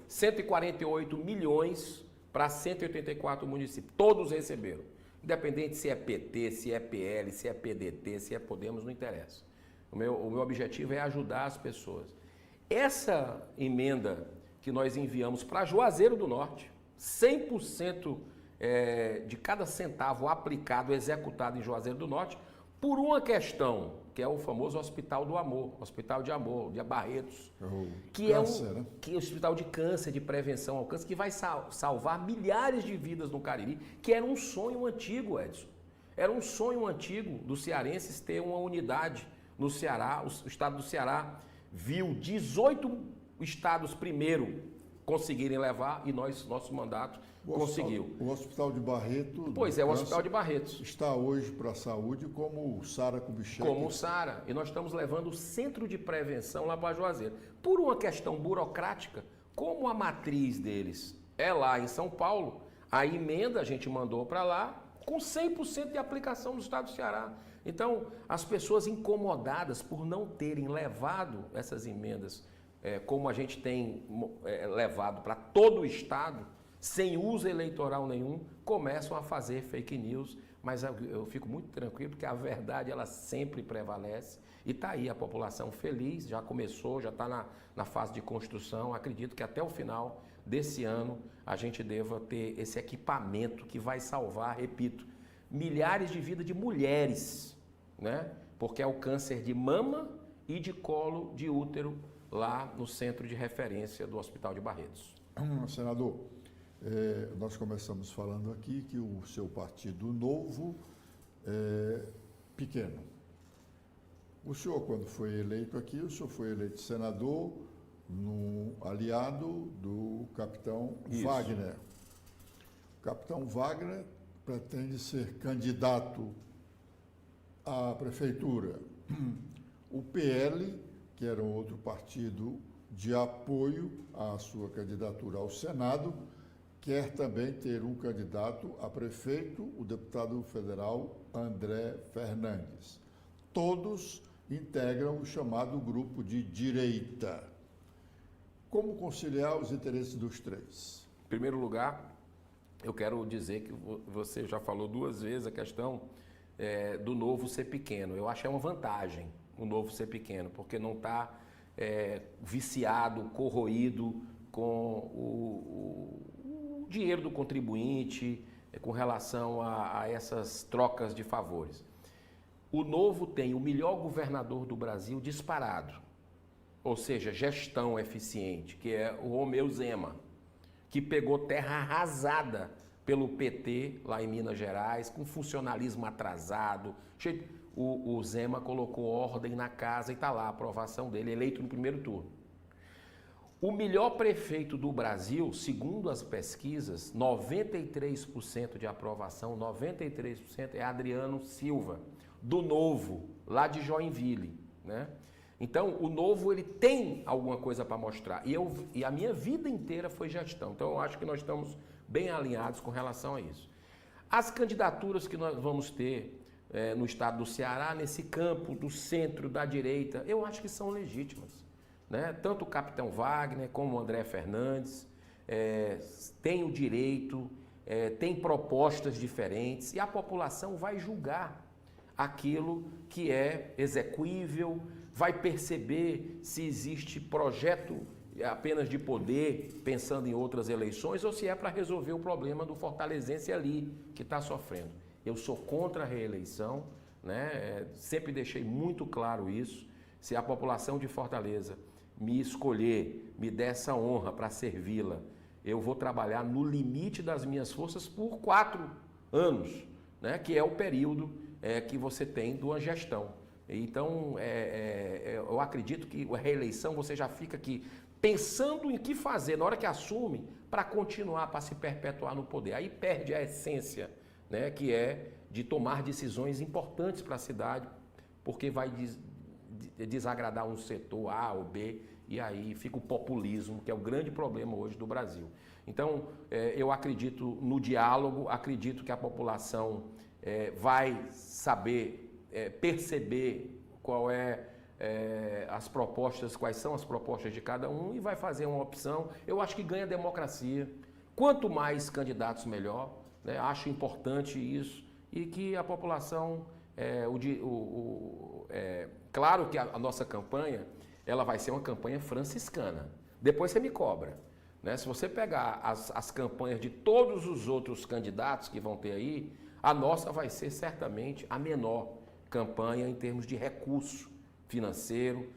148 milhões para 184 municípios. Todos receberam. Independente se é PT, se é PL, se é PDT, se é Podemos, não interessa. O meu objetivo é ajudar as pessoas. Essa emenda que nós enviamos para Juazeiro do Norte, 100% de cada centavo aplicado, executado em Juazeiro do Norte, por uma questão, que é o famoso Hospital do Amor, Hospital de Amor, de Barretos, que
Câncer,
é
né?
que é um hospital de câncer, de prevenção ao câncer, que vai salvar milhares de vidas no Cariri, que era um sonho antigo, Edson. Era um sonho antigo dos cearenses ter uma unidade no Ceará. O estado do Ceará viu 18 estados primeiro conseguirem levar e nosso mandato conseguiu.
O Hospital de Barreto...
Pois é, o Hospital de Barretos.
Está hoje para a saúde como o Sara Kubitschek.
Como o Sara. E nós estamos levando o centro de prevenção lá para Juazeiro. Por uma questão burocrática, como a matriz deles é lá em São Paulo, a emenda a gente mandou para lá com 100% de aplicação no estado do Ceará. Então, as pessoas incomodadas por não terem levado essas emendas, como a gente tem levado para todo o estado, sem uso eleitoral nenhum, começam a fazer fake news, mas eu fico muito tranquilo porque a verdade ela sempre prevalece e está aí a população feliz, já começou, já está na fase de construção, acredito que até o final desse ano a gente deva ter esse equipamento que vai salvar, repito, milhares de vidas de mulheres, né? Porque é o câncer de mama e de colo de útero lá no centro de referência do Hospital de Barretos.
Senador, nós começamos falando aqui que o seu partido Novo é pequeno. O senhor, quando foi eleito aqui, o senhor foi eleito senador no aliado do capitão
Isso.
Wagner. O capitão Wagner pretende ser candidato à prefeitura. O PL, que era um outro partido de apoio à sua candidatura ao Senado, quer também ter um candidato a prefeito, o deputado federal André Fernandes. Todos integram o chamado grupo de direita. Como conciliar os interesses dos três?
Em primeiro lugar, eu quero dizer que você já falou 2 vezes a questão do Novo ser pequeno. Eu acho que é uma vantagem o Novo ser pequeno, porque não está viciado, corroído com o dinheiro do contribuinte, com relação a essas trocas de favores. O Novo tem o melhor governador do Brasil disparado, ou seja, gestão eficiente, que é o Romeu Zema, que pegou terra arrasada pelo PT lá em Minas Gerais, com funcionalismo atrasado. O Zema colocou ordem na casa e está lá a aprovação dele, eleito no primeiro turno. O melhor prefeito do Brasil, segundo as pesquisas, 93% de aprovação, 93% é Adriano Silva, do Novo, lá de Joinville, né? Então, o Novo, ele tem alguma coisa para mostrar. E a minha vida inteira foi gestão. Então, eu acho que nós estamos bem alinhados com relação a isso. As candidaturas que nós vamos ter no estado do Ceará, nesse campo do centro, da direita, eu acho que são legítimas, né? Tanto o capitão Wagner como o André Fernandes têm o direito, têm propostas diferentes e a população vai julgar aquilo que é execuível, vai perceber se existe projeto apenas de poder, pensando em outras eleições, ou se é para resolver o problema do fortalezense ali, que está sofrendo. Eu sou contra a reeleição, né? Sempre deixei muito claro isso. Se a população de Fortaleza me escolher, me der essa honra para servi-la, eu vou trabalhar no limite das minhas forças por 4 anos, né? Que é o período que você tem de uma gestão. Então, eu acredito que a reeleição você já fica aqui pensando em que fazer na hora que assume para continuar, para se perpetuar no poder. Aí perde a essência, né, que é de tomar decisões importantes para a cidade, porque vai desagradar um setor A ou B, e aí fica o populismo, que é o grande problema hoje do Brasil. Então, eu acredito no diálogo, acredito que a população vai saber perceber qual as propostas, quais são as propostas de cada um e vai fazer uma opção. Eu acho que ganha democracia. Quanto mais candidatos, melhor. Né? Acho importante isso e que a população, claro que a nossa campanha, ela vai ser uma campanha franciscana. Depois você me cobra. Né? Se você pegar as campanhas de todos os outros candidatos que vão ter aí, a nossa vai ser certamente a menor campanha em termos de recurso financeiro.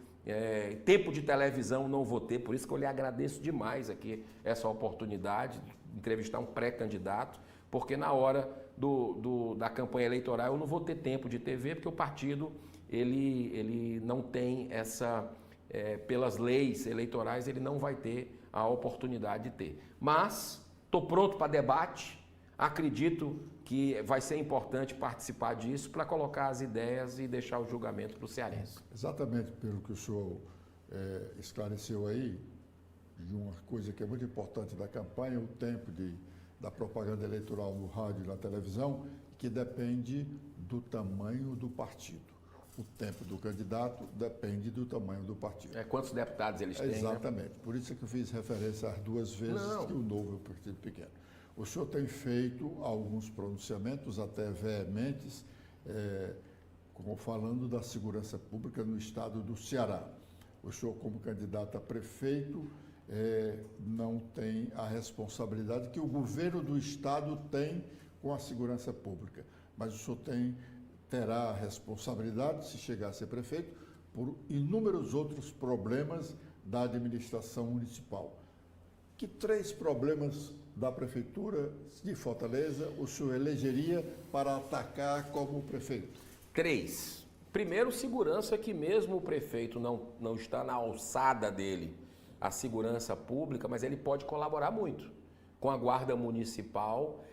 Tempo de televisão não vou ter, por isso que eu lhe agradeço demais aqui essa oportunidade de entrevistar um pré-candidato, porque na hora da campanha eleitoral eu não vou ter tempo de TV, porque o partido ele não tem pelas leis eleitorais, ele não vai ter a oportunidade de ter. Mas estou pronto para debate, acredito que vai ser importante participar disso para colocar as ideias e deixar o julgamento para o cearense.
Exatamente pelo que o senhor esclareceu aí, de uma coisa que é muito importante da campanha, o tempo da propaganda eleitoral no rádio e na televisão, que depende do tamanho do partido. O tempo do candidato depende do tamanho do partido.
Quantos deputados eles têm?
Exatamente. Né? Por isso é que eu fiz referência às duas vezes que o Novo é um partido pequeno. O senhor tem feito alguns pronunciamentos até veementes, falando da segurança pública no estado do Ceará. O senhor, como candidato a prefeito, não tem a responsabilidade que o governo do estado tem com a segurança pública, mas o senhor terá a responsabilidade, se chegar a ser prefeito, por inúmeros outros problemas da administração municipal. Que 3 problemas da Prefeitura de Fortaleza o senhor elegeria para atacar como prefeito?
3. Primeiro, segurança, que mesmo o prefeito não está na alçada dele, a segurança pública, mas ele pode colaborar muito com a Guarda Municipal,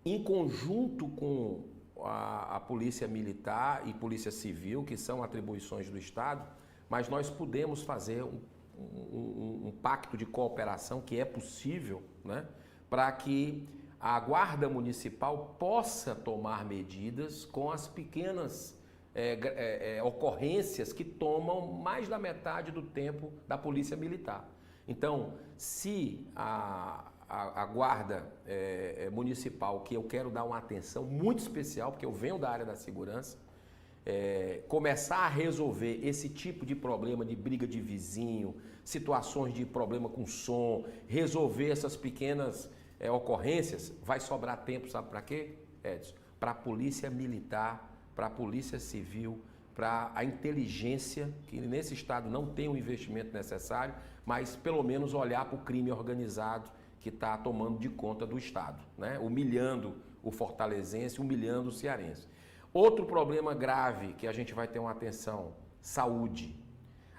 em conjunto com a Polícia Militar e Polícia Civil, que são atribuições do Estado, mas nós podemos fazer um pacto de cooperação, que é possível, né, para que a Guarda Municipal possa tomar medidas com as pequenas ocorrências que tomam mais da metade do tempo da Polícia Militar. Então, se a Guarda Municipal, que eu quero dar uma atenção muito especial, porque eu venho da área da segurança, começar a resolver esse tipo de problema de briga de vizinho, situações de problema com som, resolver essas pequenas ocorrências, vai sobrar tempo, sabe para quê, Edson? Para a Polícia Militar, para a Polícia Civil, para a inteligência, que nesse estado não tem o investimento necessário, mas pelo menos olhar para o crime organizado que está tomando de conta do estado, né? Humilhando o fortalezense, humilhando o cearense. Outro problema grave que a gente vai ter uma atenção, saúde.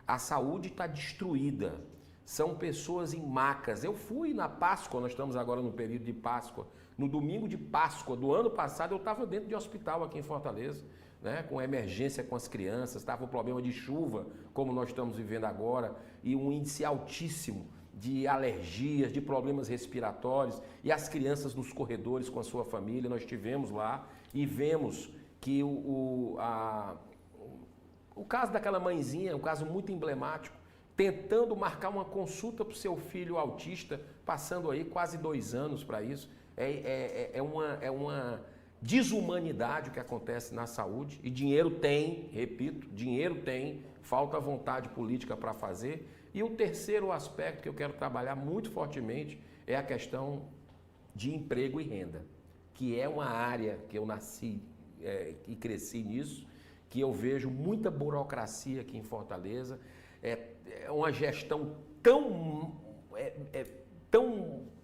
A saúde está destruída, são pessoas em macas. Eu fui na Páscoa, nós estamos agora no período de Páscoa, no domingo de Páscoa do ano passado eu estava dentro de hospital aqui em Fortaleza, né, com emergência com as crianças, estava o problema de chuva, como nós estamos vivendo agora, e um índice altíssimo de alergias, de problemas respiratórios, e as crianças nos corredores com a sua família. Nós estivemos lá e vemos que o caso daquela mãezinha é um caso muito emblemático, tentando marcar uma consulta para o seu filho autista, passando aí quase 2 anos para isso. É uma desumanidade o que acontece na saúde, e dinheiro tem, repito, dinheiro tem, falta vontade política para fazer. E o terceiro aspecto que eu quero trabalhar muito fortemente é a questão de emprego e renda, que é uma área que eu nasci e cresci nisso, que eu vejo muita burocracia aqui em Fortaleza, é uma gestão tão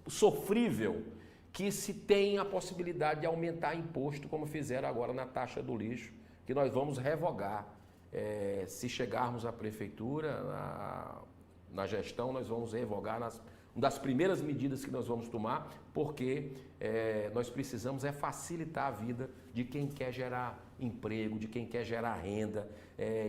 sofrível que se tem a possibilidade de aumentar imposto, como fizeram agora na taxa do lixo, que nós vamos revogar. Se chegarmos à prefeitura, na gestão, nós vamos revogar uma das primeiras medidas que nós vamos tomar, porque nós precisamos facilitar a vida de quem quer gerar emprego, de quem quer gerar renda,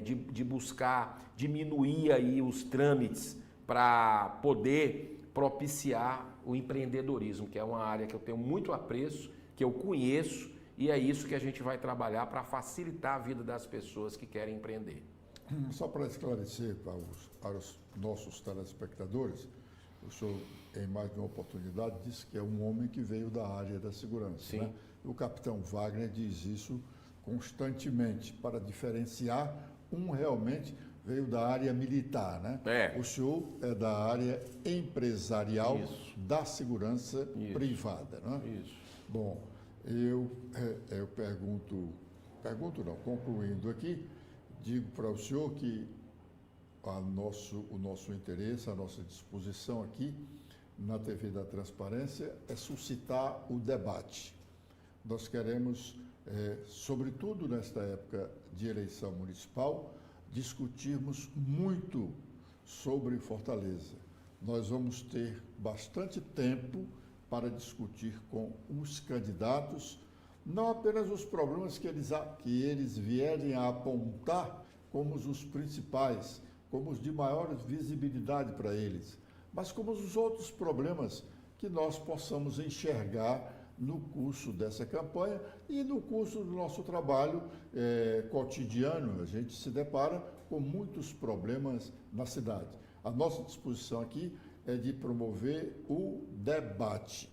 de buscar diminuir aí os trâmites para poder propiciar o empreendedorismo, que é uma área que eu tenho muito apreço, que eu conheço e é isso que a gente vai trabalhar para facilitar a vida das pessoas que querem empreender.
Só para esclarecer para os nossos telespectadores, o senhor, em mais de uma oportunidade, disse que é um homem que veio da área da segurança.
Sim.
Né? O capitão Wagner diz isso constantemente, para diferenciar realmente veio da área militar. Né? O senhor é da área empresarial da segurança privada. Né?
Isso.
Bom, eu concluindo aqui, digo para o senhor que o nosso interesse, a nossa disposição aqui na TV da Transparência é suscitar o debate. Nós queremos, sobretudo nesta época de eleição municipal, discutirmos muito sobre Fortaleza. Nós vamos ter bastante tempo para discutir com os candidatos não apenas os problemas que eles vierem a apontar como os principais, como os de maior visibilidade para eles, mas como os outros problemas que nós possamos enxergar no curso dessa campanha e no curso do nosso trabalho cotidiano. A gente se depara com muitos problemas na cidade. A nossa disposição aqui é de promover o debate.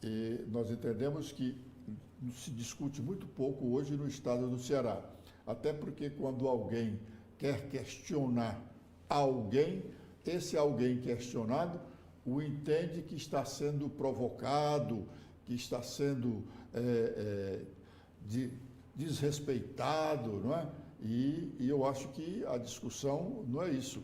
E nós entendemos que se discute muito pouco hoje no estado do Ceará, até porque quando alguém quer questionar alguém, esse alguém questionado o entende que está sendo provocado, que está sendo desrespeitado, não é? E eu acho que a discussão não é isso.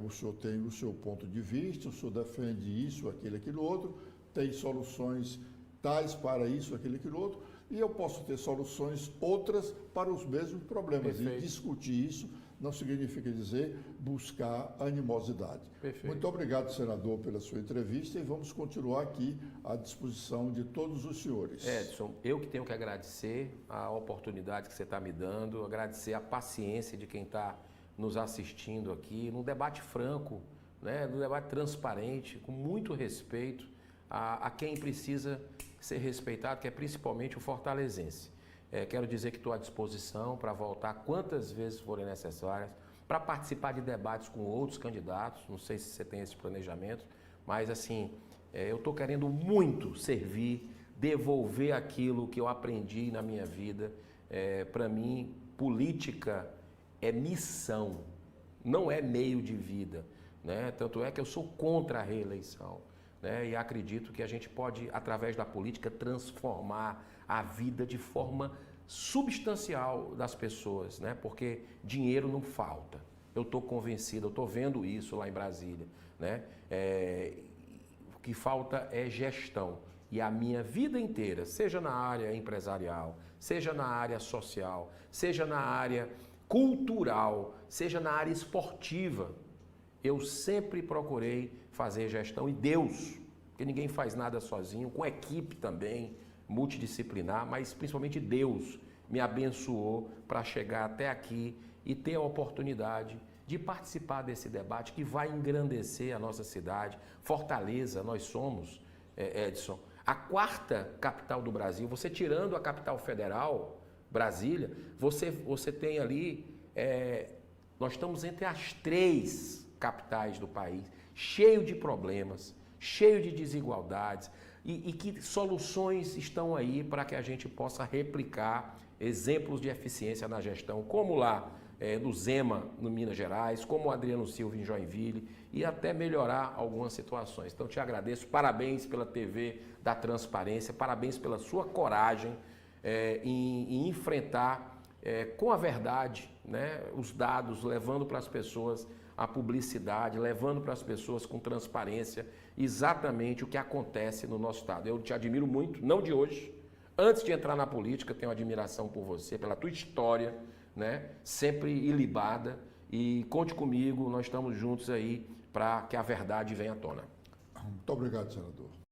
O senhor tem o seu ponto de vista, o senhor defende isso, aquilo outro, tem soluções tais para isso, aquilo outro, e eu posso ter soluções outras para os mesmos problemas.
Perfeito.
E discutir isso não significa dizer buscar animosidade.
Perfeito.
Muito obrigado, senador, pela sua entrevista, e vamos continuar aqui à disposição de todos os senhores.
Edson, eu que tenho que agradecer a oportunidade que você está me dando, agradecer a paciência de quem está nos assistindo aqui, num debate franco, né, num debate transparente, com muito respeito a quem precisa ser respeitado, que é principalmente o fortalezense. Quero dizer que estou à disposição para voltar quantas vezes forem necessárias, para participar de debates com outros candidatos. Não sei se você tem esse planejamento, mas assim, eu estou querendo muito servir, devolver aquilo que eu aprendi na minha vida. Para mim, política é missão, não é meio de vida, né? Tanto é que eu sou contra a reeleição, né? E acredito que a gente pode, através da política, transformar a vida de forma substancial das pessoas, né? Porque dinheiro não falta. Eu estou convencido, eu estou vendo isso lá em Brasília, né? O que falta é gestão. E a minha vida inteira, seja na área empresarial, seja na área social, seja na área cultural, seja na área esportiva, eu sempre procurei fazer gestão, e Deus, porque ninguém faz nada sozinho, com equipe também, multidisciplinar, mas principalmente Deus me abençoou para chegar até aqui e ter a oportunidade de participar desse debate que vai engrandecer a nossa cidade. Fortaleza, nós somos, Edson, a 4ª capital do Brasil. Você tirando a capital federal, Brasília, você tem ali, nós estamos entre as 3 capitais do país, cheio de problemas, cheio de desigualdades, e que soluções estão aí para que a gente possa replicar exemplos de eficiência na gestão, como lá no Zema, no Minas Gerais, como o Adriano Silva em Joinville, e até melhorar algumas situações. Então, te agradeço, parabéns pela TV da Transparência, parabéns pela sua coragem em enfrentar com a verdade, né, os dados, levando para as pessoas a publicidade, levando para as pessoas com transparência exatamente o que acontece no nosso estado. Eu te admiro muito, não de hoje. Antes de entrar na política, tenho admiração por você, pela tua história, né? Sempre ilibada. E conte comigo, nós estamos juntos aí para que a verdade venha à tona.
Muito obrigado, senador.